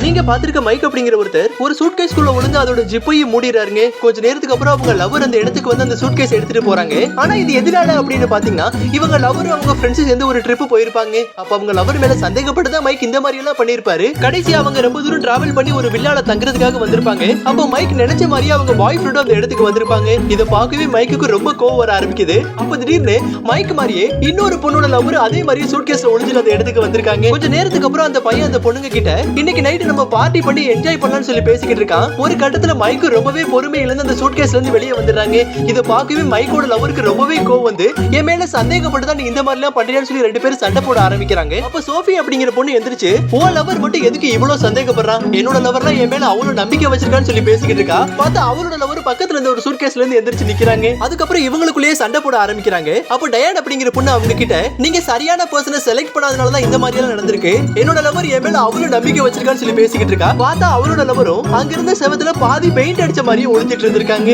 நீங்க பாத்திருக்க மைக் அப்படிங்கிற ஒருத்தர் ஒரு சூட்கேஸ்க்குள்ள விழுந்து அதோட ஜிப்பையும் மூடிறாருங்க. கொஞ்ச நேரத்துக்கு அப்புறம் அவங்க லவர் அந்த இடத்துக்கு வந்து அந்த சூட்கேஸ் எடுத்துட்டு போறாங்க. ஆனா இது எதனால அப்படின்னு பாத்தீங்கன்னா இவங்க லவர் அவங்க ஃப்ரெண்ட்ஸ் சேர்ந்து ஒரு ட்ரிப் போயிருப்பாங்க. அப்ப அவங்க லவர் மேல சந்தேகப்பட்டுதான் மைக் இந்த மாதிரி எல்லாம் பண்ணிருப்பாரு. கடைசி அவங்க ரொம்ப தூரம் டிராவல் பண்ணி ஒரு வில்லால தங்குறதுக்காக வந்திருப்பாங்க. அப்ப மைக் நினைச்ச மாதிரியே அவங்க பாய் ஃப்ரெண்டும் அந்த இடத்துக்கு வந்திருப்பாங்க. இதை பார்க்கவே மைக்குக்கு ரொம்ப கோவம் வர ஆரம்பிக்குது. அப்ப திடீர்னு மைக் மாதிரியே இன்னொரு பொண்ணோட லவர் அதே மாதிரியே சூட்கேஸ்ல ஒளிஞ்சிட்டு அந்த இடத்துக்கு வந்திருக்காங்க. கொஞ்ச நேரத்துக்கு அப்புறம் அந்த பையன் அந்த பொண்ணுங்க கிட்ட இன்னைக்கு நைட் நம்ம பார்ட்டி பண்ணி என்ஜாய் பண்ணலாம்னு சொல்லி பேசிக்கிட்டு இருக்கான். ஒரு கட்டத்துல மைக்கு ரொம்பவே பொறுமை இழந்து அந்த சூட்கேஸ்ல இருந்து வெளியே வந்துடுறாங்க. இத பார்க்கவே மைக்கோட லவருக்கு ரொம்பவே கோவம் வந்து என் மேல சந்தேகப்பட்டு தான் நீ இந்த மாதிரி எல்லாம் பண்றியான்னு சொல்லி ரெண்டு பேரும் சண்டை போட ஆரம்பிக்கிறாங்க. அப்ப சோஃபி அப்படிங்கிற பொண்ணு எந்திரிச்சு ஓ லவர் மட்டும் எதுக்கு இவ்வளவு சந்தேகப்படுறான், என்னோட லவர்லாம் என் மேல அவ்வளவு நம்பிக்கை வச்சிருக்கான்னு சொல்லி பேசிக்கிட்டு இருக்கா. பார்த்தா அவளோட லவர் பக்கத்துல இருந்த ஒரு சூட்கேஸ்ல இருந்து எந்திரிச்சு நிக்கிறாங்க. அதுக்கப்புறம் இவங்களுக்குள்ளேயே சண்டை போட ஆரம்பிக்கிறாங்க. அப்ப டயன் அப்படிங்கிற பொண்ணு அவங்க கிட்ட நீங்க சரியான பர்சனை செலக்ட் பண்ணாதனாலதான் இந்த மாதிரி எல்லாம் நடந்திருக்கு, என்னோட லவர் என் மேல அவ்வளவு நம்பிக்கை வச்சிருக்கான்னு சொல்லி பேசிக்கிட்டு இருக்கா. பார்த்தா அவரோட லவரும் அங்கிருந்த செவத்துல பாதி பெயிண்ட் அடிச்ச மாதிரியே ஒளிஞ்சிட்டு இருந்திருக்காங்க.